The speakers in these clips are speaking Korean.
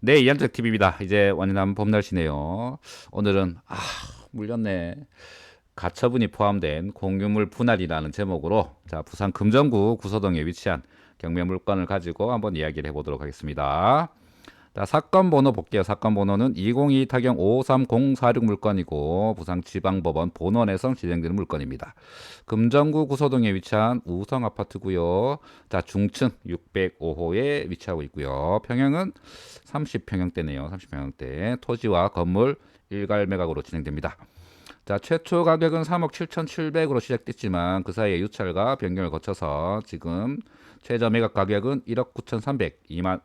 네, 이한택 TV입니다. 이제 완연한 봄날씨네요. 오늘은 물렸네. 가처분이 포함된 공유물 분할이라는 제목으로 부산 금정구 구서동에 위치한 경매 물건을 가지고 한번 이야기를 해보도록 하겠습니다. 사건 번호 볼게요. 사건 번호는 202 타경 53046 물건이고 부산지방법원 본원에서 진행되는 물건입니다. 금정구 구서동에 위치한 우성 아파트고요. 중층 605호에 위치하고 있고요. 평형은 30평형대네요. 30평형대. 토지와 건물 일괄 매각으로 진행됩니다. 최초 가격은 3억 7,700으로 시작됐지만 그 사이에 유찰과 변경을 거쳐서 지금 최저 매각 가격은 1억 9,300, 2만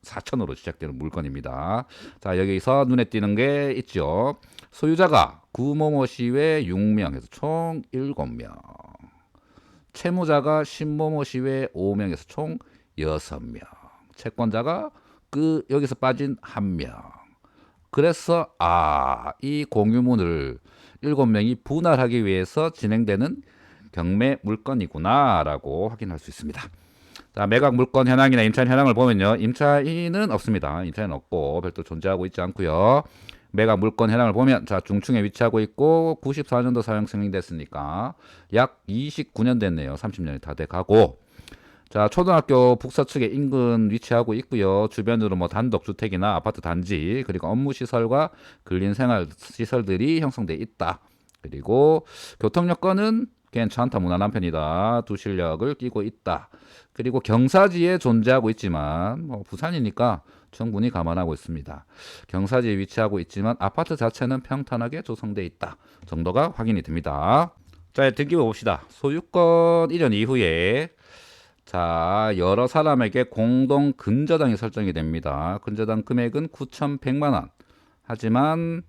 4천으로 시작되는 물건입니다. 여기서 눈에 띄는 게 있죠. 소유자가 구모모 시외 6명에서 총 7명. 채무자가 신모모 시외 5명에서 총 6명. 채권자가 여기서 빠진 1명. 그래서 이 공유문을 7명이 분할하기 위해서 진행되는 경매 물건이구나라고 확인할 수 있습니다. 매각 물건 현황이나 임차인 현황을 보면요. 임차인은 없습니다. 임차인은 없고 별도 존재하고 있지 않고요. 매각 물건 현황을 보면 중층에 위치하고 있고 94년도 사용 승인됐으니까 약 29년 됐네요. 30년이 다 돼가고 초등학교 북서측에 인근 위치하고 있고요. 주변으로 단독 주택이나 아파트 단지 그리고 업무 시설과 근린 생활 시설들이 형성돼 있다. 그리고 교통 여건은 괜찮다, 무난한 편이다. 두실력을 끼고 있다. 그리고 경사지에 존재하고 있지만 부산이니까 충분히 감안하고 있습니다. 경사지에 위치하고 있지만 아파트 자체는 평탄하게 조성돼 있다 정도가 확인이 됩니다. 등기부 봅시다. 소유권 이전 이후에 여러 사람에게 공동 근저당이 설정이 됩니다. 근저당 금액은 9,100만 원. 하지만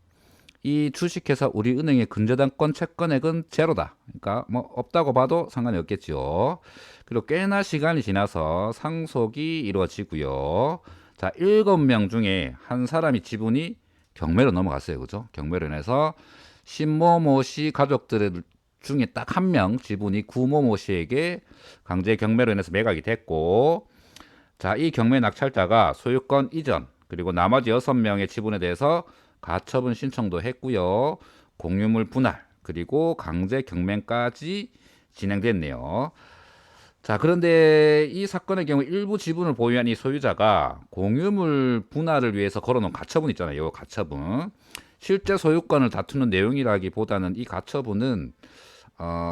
이 주식회사 우리은행의 근저당권 채권액은 제로다. 그러니까 없다고 봐도 상관이 없겠죠. 그리고 꽤나 시간이 지나서 상속이 이루어지고요. 7명 중에 한 사람이 지분이 경매로 넘어갔어요. 그죠? 경매로 인해서 신모모 씨 가족들 중에 딱 1명 지분이 구모모 씨에게 강제 경매로 인해서 매각이 됐고, 이 경매 낙찰자가 소유권 이전 그리고 나머지 6명의 지분에 대해서 가처분 신청도 했고요. 공유물 분할 그리고 강제 경매까지 진행됐네요. 그런데 이 사건의 경우 일부 지분을 보유한 이 소유자가 공유물 분할을 위해서 걸어놓은 가처분 있잖아요. 가처분. 실제 소유권을 다투는 내용이라기보다는 이 가처분은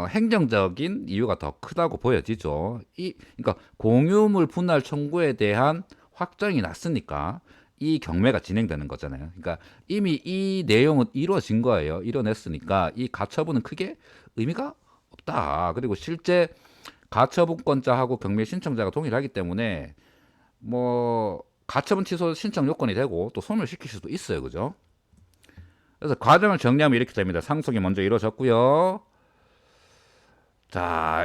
행정적인 이유가 더 크다고 보여지죠. 그러니까 공유물 분할 청구에 대한 확정이 났으니까 이 경매가 진행되는 거잖아요. 그러니까 이미 이 내용은 이루어진 거예요. 이뤄냈으니까 이 가처분은 크게 의미가 없다. 그리고 실제 가처분권자하고 경매 신청자가 동일하기 때문에 가처분 취소 신청 요건이 되고 또 소멸시킬 수도 있어요. 그죠? 그래서 과정을 정리하면 이렇게 됩니다. 상속이 먼저 이루어졌고요.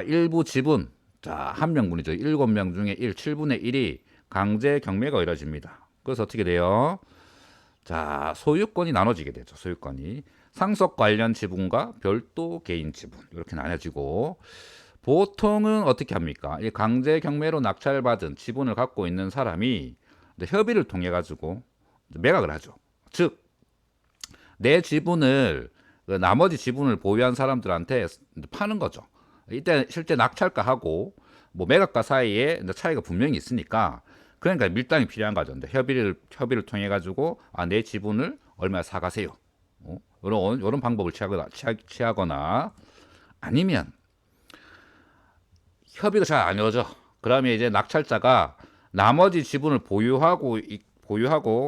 일부 지분, 1명분이죠. 7명 중에 7분의 1이 강제 경매가 이루어집니다. 그래서 어떻게 돼요? 소유권이 나눠지게 되죠. 소유권이. 상속 관련 지분과 별도 개인 지분 이렇게 나눠지고, 보통은 어떻게 합니까? 이 강제 경매로 낙찰받은 지분을 갖고 있는 사람이 협의를 통해 가지고 매각을 하죠. 즉, 내 지분을 나머지 지분을 보유한 사람들한테 파는 거죠. 이때 실제 낙찰가하고 매각가 사이에 차이가 분명히 있으니까, 그러니까 밀당이 필요한 거죠. 협의를 통해 가지고 내 지분을 얼마 사가세요. 이런 방법을 취하거나 아니면 협의가 잘 안 이루어져. 그러면 이제 낙찰자가 나머지 지분을 보유하고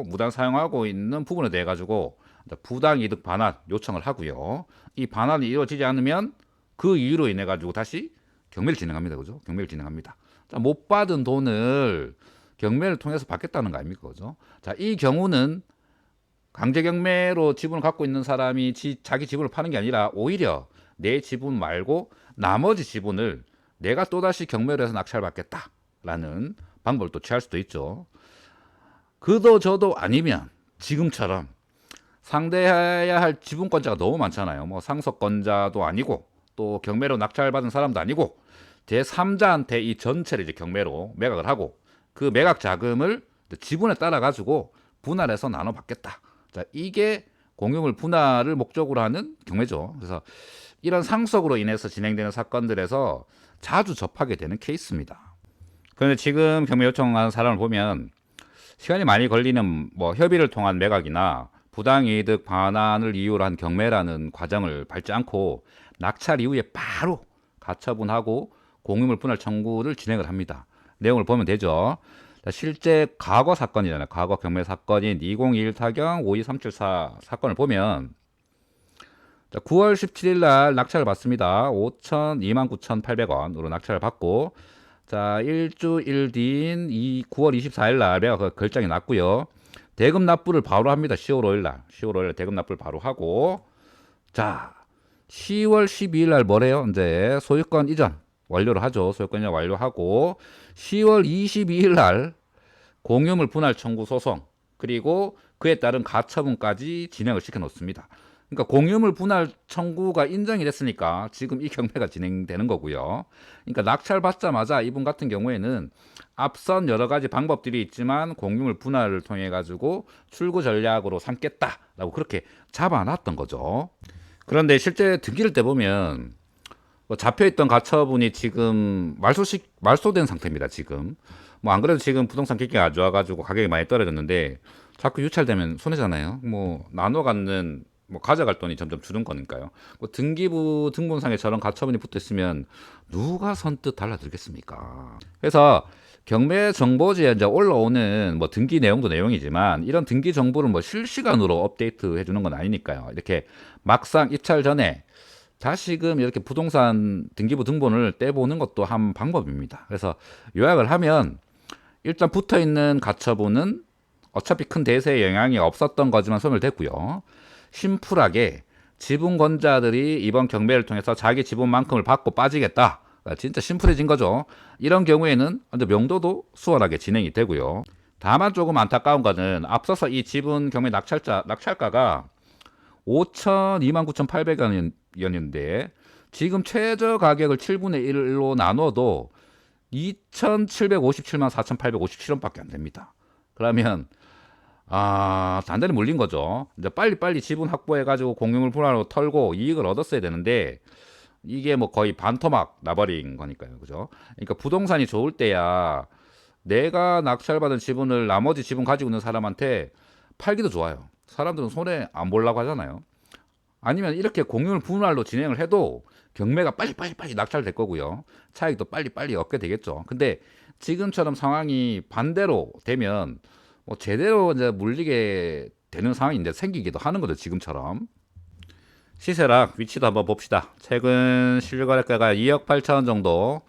무단 사용하고 있는 부분에 대해 가지고 부당 이득 반환 요청을 하고요. 이 반환이 이루어지지 않으면 그 이유로 인해 가지고 다시 경매를 진행합니다. 그죠? 경매를 진행합니다. 못 받은 돈을 경매를 통해서 받겠다는 거 아닙니까? 그죠? 이 경우는 강제 경매로 지분을 갖고 있는 사람이 자기 지분을 파는 게 아니라 오히려 내 지분 말고 나머지 지분을 내가 또다시 경매로 해서 낙찰받겠다라는 방법을 또 취할 수도 있죠. 그도 저도 아니면 지금처럼 상대해야 할 지분권자가 너무 많잖아요. 상속권자도 아니고 또 경매로 낙찰받은 사람도 아니고 제3자한테 이 전체를 이제 경매로 매각을 하고 그 매각 자금을 지분에 따라 가지고 분할해서 나눠 받겠다. 자, 이게 공유물 분할을 목적으로 하는 경매죠. 그래서 이런 상속으로 인해서 진행되는 사건들에서 자주 접하게 되는 케이스입니다. 그런데 지금 경매 요청하는 사람을 보면 시간이 많이 걸리는 뭐 협의를 통한 매각이나 부당이득 반환을 이유로 한 경매라는 과정을 밟지 않고 낙찰 이후에 바로 가처분하고 공유물 분할 청구를 진행을 합니다. 내용을 보면 되죠. 실제 과거 사건이잖아요. 과거 경매 사건인 2021 타경 52374 사건을 보면 9월 17일 날 낙찰을 받습니다. 29,800원으로 낙찰을 받고 자, 일주일 뒤인 9월 24일 날 매각 결정이 났고요. 대금 납부를 바로 합니다. 10월 5일 날. 10월 5일 날 대금 납부를 바로 하고 자, 10월 12일 날 뭐래요? 이제 소유권 이전 완료를 하죠. 소유권 이전 완료하고 10월 22일 날 공유물 분할 청구 소송 그리고 그에 따른 가처분까지 진행을 시켜 놓습니다. 그러니까 공유물 분할 청구가 인정이 됐으니까 지금 이 경매가 진행되는 거고요. 그러니까 낙찰 받자마자 이분 같은 경우에는 앞선 여러 가지 방법들이 있지만 공유물 분할을 통해 가지고 출구 전략으로 삼겠다라고 그렇게 잡아놨던 거죠. 그런데 실제 등기를 때 보면 뭐 잡혀있던 가처분이 지금 말소된 상태입니다. 지금 뭐 안 그래도 지금 부동산 경기가 안 좋아가지고 가격이 많이 떨어졌는데 자꾸 유찰되면 손해잖아요. 뭐 나눠 갖는 뭐 가져갈 돈이 점점 줄은 거니까요. 뭐 등기부 등본상에 저런 가처분이 붙어 있으면 누가 선뜻 달라들겠습니까? 그래서 경매 정보지에 이제 올라오는 뭐 등기 내용도 내용이지만 이런 등기 정보를 뭐 실시간으로 업데이트 해주는 건 아니니까요. 이렇게 막상 입찰 전에 다시금 이렇게 부동산 등기부 등본을 떼보는 것도 한 방법입니다. 그래서 요약을 하면 일단 붙어 있는 가처분은 어차피 큰 대세에 영향이 없었던 거지만 소멸됐고요. 심플하게 지분권자들이 이번 경매를 통해서 자기 지분만큼을 받고 빠지겠다. 진짜 심플해진 거죠. 이런 경우에는 명도도 수월하게 진행이 되고요. 다만 조금 안타까운 거는 앞서서 이 지분 경매 낙찰가가 29,800원이었는데 지금 최저 가격을 7분의 1로 나눠도 2,757만 4,857원밖에 안 됩니다. 그러면 단단히 물린 거죠. 이제 빨리빨리 지분 확보해가지고 공유물 분할로 털고 이익을 얻었어야 되는데 이게 뭐 거의 반토막 나버린 거니까요. 그죠? 그러니까 부동산이 좋을 때야 내가 낙찰받은 지분을 나머지 지분 가지고 있는 사람한테 팔기도 좋아요. 사람들은 손해 안 보려고 하잖아요. 아니면 이렇게 공유물 분할로 진행을 해도 경매가 빨리 낙찰될 거고요. 차익도 빨리 얻게 되겠죠. 근데 지금처럼 상황이 반대로 되면 뭐 제대로 이제 물리게 되는 상황이 이제 생기기도 하는 거죠. 지금처럼. 시세락 위치도 한번 봅시다. 최근 실거래가가 2억 8천 정도,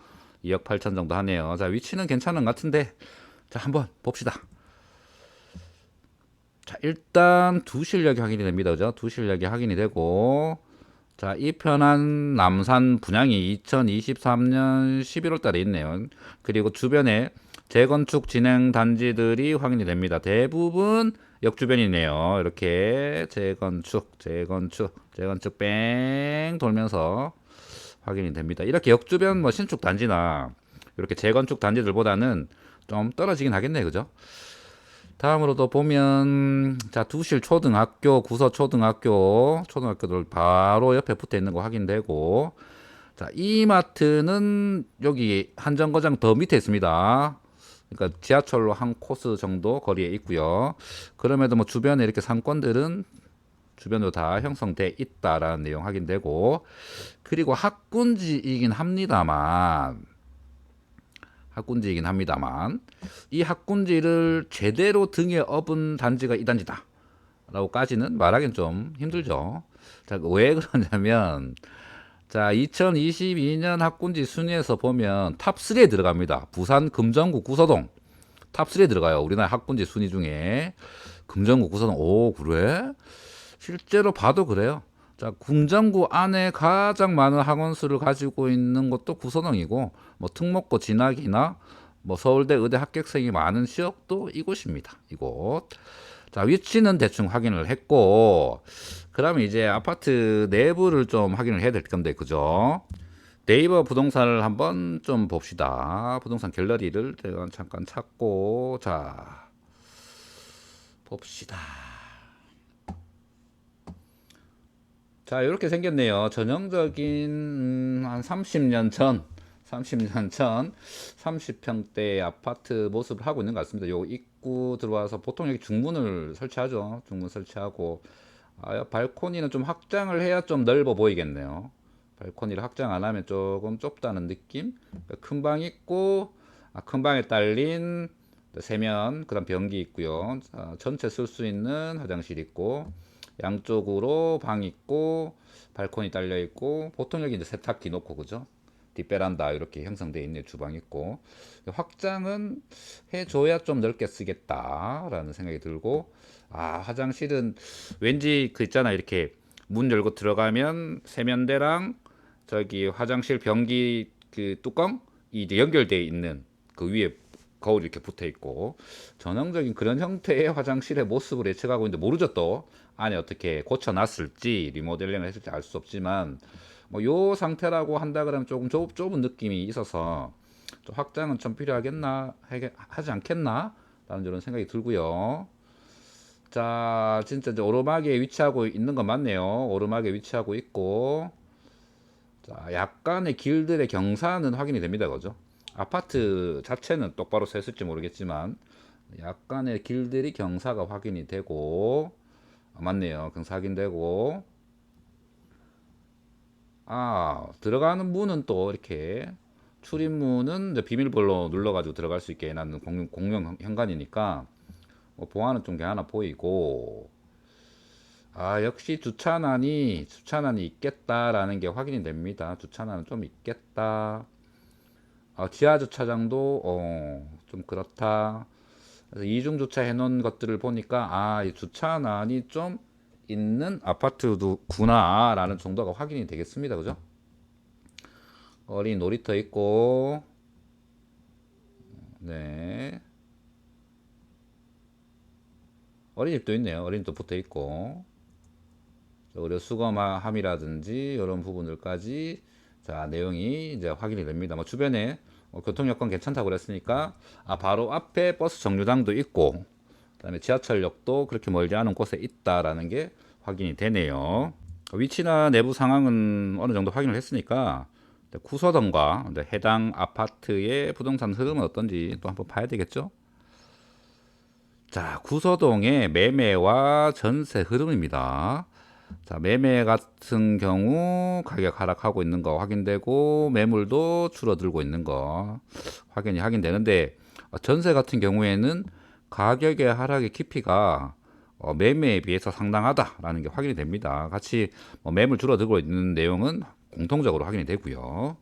2억 8천 정도 하네요. 자, 위치는 괜찮은 것 같은데, 자, 한번 봅시다. 자, 일단 두 실력이 확인이 됩니다. 그죠? 두 실력이 확인이 되고, 자, 이 편한 남산 분양이 2023년 11월 달에 있네요. 그리고 주변에 재건축 진행 단지들이 확인이 됩니다. 대부분 역주변이네요. 이렇게 재건축 뺑 돌면서 확인이 됩니다. 이렇게 역주변 뭐 신축 단지나 이렇게 재건축 단지들보다는 좀 떨어지긴 하겠네요. 그죠? 다음으로도 보면 자, 두실 초등학교, 구서 초등학교들 바로 옆에 붙어 있는 거 확인되고, 자, 이마트는 여기 한 정거장 더 밑에 있습니다. 그러니까 지하철로 한 코스 정도 거리에 있고요. 그럼에도 뭐 주변에 이렇게 상권들은 주변으로 다 형성돼 있다라는 내용 확인되고, 그리고 학군지이긴 합니다만 이 학군지를 제대로 등에 업은 단지가 이 단지다 라고까지는 말하기는 좀 힘들죠. 자, 왜 그러냐면 자, 2022년 학군지 순위에서 보면 탑3에 들어갑니다. 부산 금정구 구서동 탑3에 들어가요. 우리나라 학군지 순위 중에 금정구 구서동. 오, 그래? 실제로 봐도 그래요. 자, 금정구 안에 가장 많은 학원 수를 가지고 있는 것도 구서동이고, 뭐 특목고 진학이나 뭐 서울대 의대 합격생이 많은 지역도 이곳입니다. 이곳. 자, 위치는 대충 확인을 했고, 그러면 이제 아파트 내부를 좀 확인을 해야 될 건데, 그죠? 네이버 부동산을 한번 좀 봅시다. 부동산 갤러리를 제가 잠깐 찾고, 자, 봅시다. 자, 이렇게 생겼네요. 전형적인 한 30년 전 30평대 아파트 모습을 하고 있는 것 같습니다. 요 입구 들어와서 보통 여기 중문을 설치하죠. 중문 설치하고 발코니는 좀 확장을 해야 좀 넓어 보이겠네요. 발코니를 확장 안 하면 조금 좁다는 느낌. 큰 방 있고 큰 방에 딸린 세면, 그다음 변기 있고요. 전체 쓸 수 있는 화장실 있고, 양쪽으로 방 있고, 발코니 딸려 있고, 보통 여기 이제 세탁기 놓고, 그죠? 뒷베란다 이렇게 형성되어 있는 주방 있고, 확장은 해줘야 좀 넓게 쓰겠다라는 생각이 들고, 화장실은 왠지 그 있잖아, 이렇게 문 열고 들어가면 세면대랑 저기 화장실 변기 그 뚜껑이 이제 연결되어 있는 그 위에 거울이 이렇게 붙어 있고, 전형적인 그런 형태의 화장실의 모습을 예측하고 있는데, 모르죠. 또 안에 어떻게 고쳐놨을지 리모델링을 했을지 알 수 없지만, 뭐 요 상태라고 한다 그러면 조금 좁은 느낌이 있어서 좀 확장은 좀 필요하겠나 하지 않겠나 라는 이런 생각이 들고요. 자, 진짜 이제 오르막에 위치하고 있는 건 맞네요. 오르막에 위치하고 있고, 자, 약간의 길들의 경사는 확인이 됩니다. 그죠? 아파트 자체는 똑바로 섰을지 모르겠지만 약간의 길들이 경사가 확인이 되고, 맞네요. 경사 확인되고, 들어가는 문은 또 이렇게 출입문은 이제 비밀번호 눌러가지고 들어갈 수 있게 해놨는 공용 현관이니까 뭐 보안은 좀 괜찮아 보이고, 역시 주차난이 있겠다라는 게 확인이 됩니다. 주차난은 좀 있겠다. 지하 주차장도 좀 그렇다. 그래서 이중 주차 해놓은 것들을 보니까 이 주차난이 좀 있는 아파트구나라는 정도가 확인이 되겠습니다. 그죠? 어린 놀이터 있고, 네, 어린이집도 있네요. 어린이집도 붙어 있고, 의료 수거함이라든지 이런 부분들까지 자 내용이 이제 확인이 됩니다. 뭐 주변에 교통 여건 괜찮다고 그랬으니까 바로 앞에 버스 정류장도 있고, 그다음에 지하철역도 그렇게 멀지 않은 곳에 있다라는 게 확인이 되네요. 위치나 내부 상황은 어느 정도 확인을 했으니까 구소동과 해당 아파트의 부동산 흐름은 어떤지 또 한번 봐야 되겠죠. 자, 구소동의 매매와 전세 흐름입니다. 자, 매매 같은 경우 가격 하락하고 있는 거 확인되고, 매물도 줄어들고 있는 거 확인되는데, 전세 같은 경우에는 가격의 하락의 깊이가 매매에 비해서 상당하다라는 게 확인이 됩니다. 같이 매물 줄어들고 있는 내용은 공통적으로 확인이 되고요.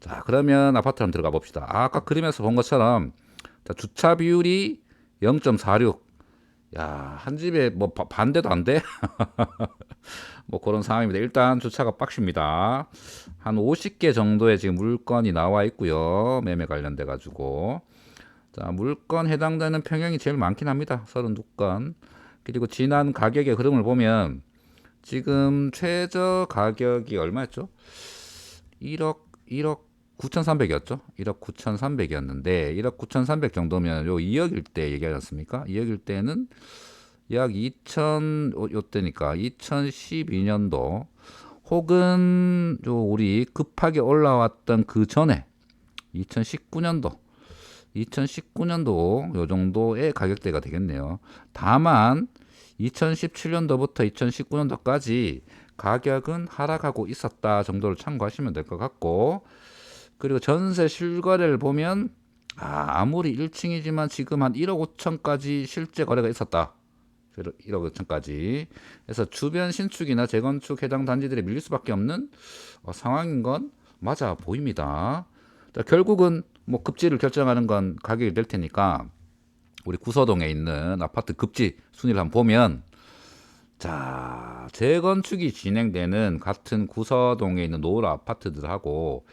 자, 그러면 아파트 한번 들어가 봅시다. 아까 그림에서 본 것처럼 주차 비율이 0.46. 야, 한 집에 뭐 반대도 안 돼? 뭐 그런 상황입니다. 일단 주차가 빡십니다. 한 50개 정도의 지금 물건이 나와 있고요. 매매 관련돼 가지고. 자, 물건 해당되는 평형이 제일 많긴 합니다. 32건. 그리고 지난 가격의 흐름을 보면 지금 최저 가격이 얼마였죠? 1억 9,300이었죠? 1억 9,300이었는데 1억 9,300 정도면 요 2억일 때 얘기하지 않습니까? 2억일 때는 약 요때니까 2012년도 혹은 우리 급하게 올라왔던 그 전에 2019년도 요 정도의 가격대가 되겠네요. 다만 2017년도부터 2019년도까지 가격은 하락하고 있었다 정도를 참고하시면 될 것 같고, 그리고 전세 실거래를 보면 아무리 1층이지만 지금 한 1억 5천까지 실제 거래가 있었다. 1억 5천까지. 그래서 주변 신축이나 재건축 해당 단지들이 밀릴 수밖에 없는 상황인 건 맞아 보입니다. 결국은 뭐 급지를 결정하는 건 가격이 될 테니까 우리 구서동에 있는 아파트 급지 순위를 한번 보면, 자, 재건축이 진행되는 같은 구서동에 있는 노후 아파트들하고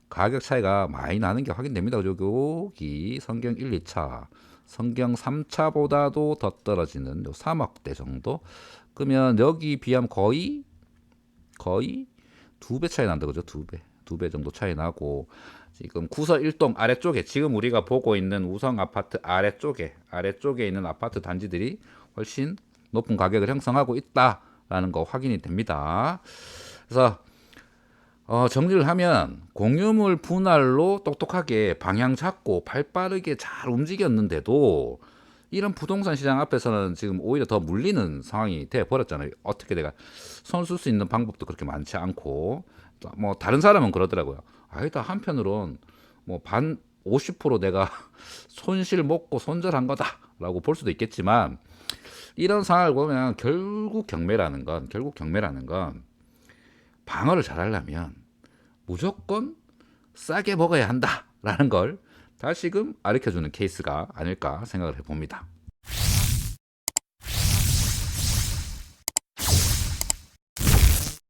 가격 차이가 많이 나는 게 확인됩니다. 여기 성경 1, 2차, 성경 3차보다도 더 떨어지는 3억대 정도. 그러면 여기 비하면 거의 2배 차이 난다. 그죠? 2배 정도 차이 나고, 지금 구서 1동 아래쪽에 지금 우리가 보고 있는 우성 아파트 아래쪽에 있는 아파트 단지들이 훨씬 높은 가격을 형성하고 있다라는 거 확인이 됩니다. 그래서 정리를 하면 공유물 분할로 똑똑하게 방향 잡고 발 빠르게 잘 움직였는데도 이런 부동산 시장 앞에서는 지금 오히려 더 물리는 상황이 돼 버렸잖아요. 어떻게 내가 손 쓸 수 있는 방법도 그렇게 많지 않고, 뭐 다른 사람은 그러더라고요. 아니다, 한편으론 뭐 반 50% 내가 손실 먹고 손절한 거다라고 볼 수도 있겠지만, 이런 상황을 보면 결국 경매라는 건 방어를 잘하려면 무조건 싸게 먹어야 한다라는 걸 다시금 가르쳐주는 케이스가 아닐까 생각을 해봅니다.